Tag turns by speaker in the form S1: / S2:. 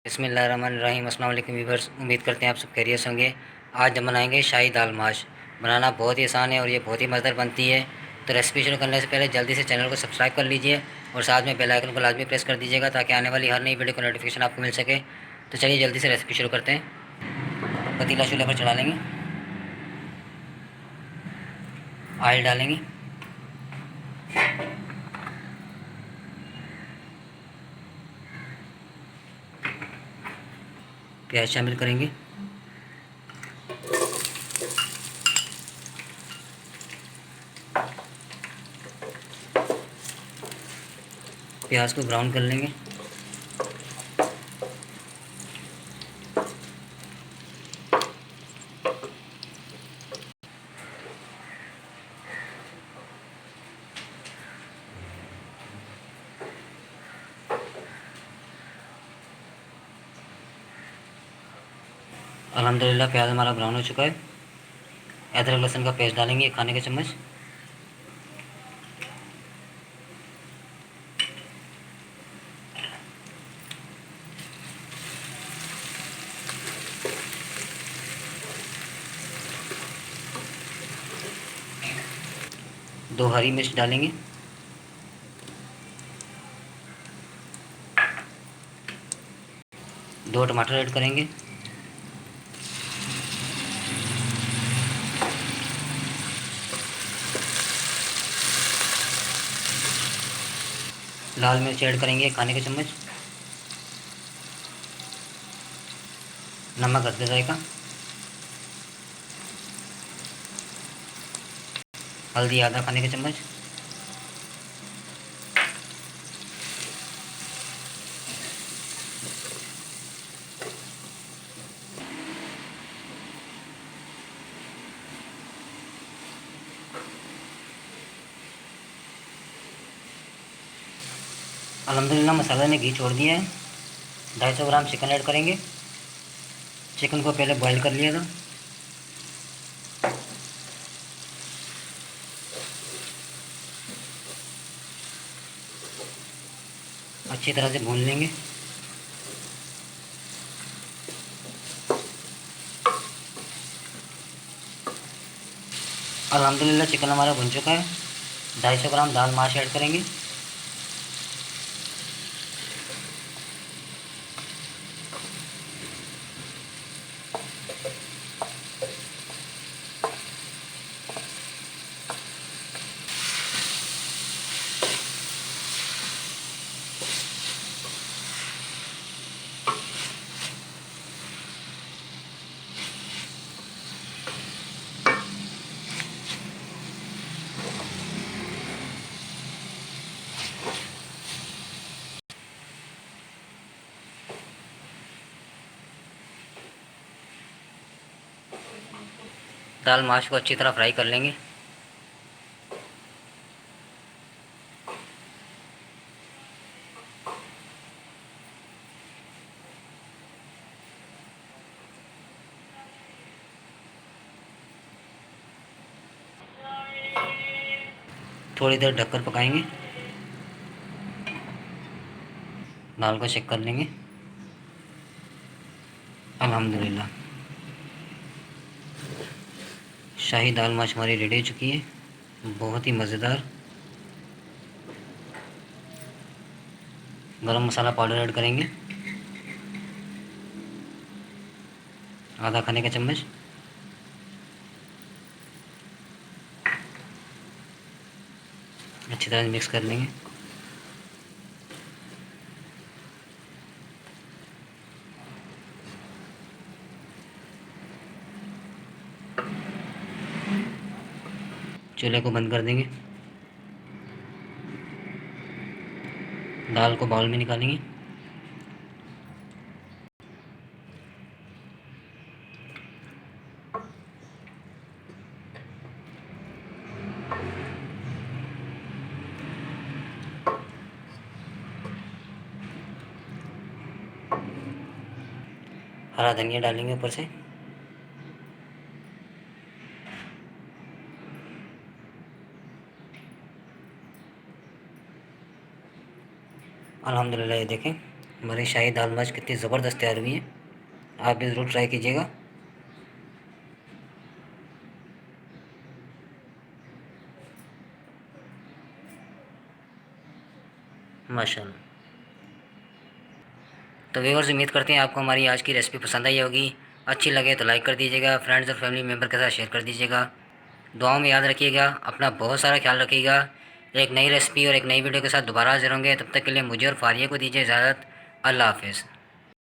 S1: बिस्मिल्लाहिर्रहमानिर्रहीम। अस्सलाम वालेकुम व्यूअर्स, उम्मीद करते हैं आप सब खैरियत से होंगे। आज हम बनाएंगे शाही दाल माश। बनाना बहुत ही आसान है और ये बहुत ही मज़ेदार बनती है। तो रेसिपी शुरू करने से पहले जल्दी से चैनल को सब्सक्राइब कर लीजिए और साथ में बेल आइकन को लाजमी प्रेस कर दीजिएगा ताकि आने वाली हर नई वीडियो का नोटिफिकेशन आपको मिल सके। तो चलिए जल्दी से रेसिपी शुरू करते हैं। पतीला चूल्हे पर चढ़ा लेंगे, ऑयल डालेंगे, प्याज शामिल करेंगे, प्याज को ब्राउन कर लेंगे। अल्हम्दुलिल्लाह प्याज हमारा ब्राउन हो चुका है। अदरक लहसुन का पेस्ट डालेंगे, 1 खाने का चम्मच। दो हरी मिर्च डालेंगे, दो टमाटर ऐड करेंगे, लाल मिर्च ऐड करेंगे, 1 खाने का चम्मच। नमक हल्दी जायका, हल्दी आधा खाने का चम्मच। अल्हम्दुलिल्लाह मसाले ने घी छोड़ दिया है। 250 ग्राम चिकन ऐड करेंगे। चिकन को पहले बॉईल कर लिया था। अच्छी तरह से भून लेंगे। अल्हम्दुलिल्लाह चिकन हमारा भुन चुका है। 250 ग्राम दाल माश ऐड करेंगे। दाल माश को अच्छी तरह फ्राई कर लेंगे। थोड़ी देर ढककर पकाएंगे। दाल को चेक कर लेंगे। अल्हम्दुलिल्लाह शाही दाल माश हमारी रेडी हो चुकी है। बहुत ही मज़ेदार। गरम मसाला पाउडर ऐड करेंगे, आधा खाने का चम्मच। अच्छी तरह से मिक्स कर लेंगे। चूल्हे को बंद कर देंगे। दाल को बाउल में निकालेंगे। हरा धनिया डालेंगे ऊपर से। अल्हम्दुलिल्लाह ये देखें हमारी शाही दाल मच कितनी ज़बरदस्त तैयार हुई है। आप भी ज़रूर ट्राई कीजिएगा। माशाल्लाह। तो व्यूअर्स, उम्मीद करते हैं आपको हमारी आज की रेसिपी पसंद आई होगी। अच्छी लगे तो लाइक कर दीजिएगा, फ्रेंड्स और फैमिली मेम्बर के साथ शेयर कर दीजिएगा। दुआओं में याद रखिएगा, अपना बहुत सारा ख्याल रखिएगा। एक नई रेसिपी और एक नई वीडियो के साथ दोबारा हाजिर होंगे। तब तक के लिए मुझे और फारिया को दीजिए इजाज़त। अल्लाह हाफ़िज़।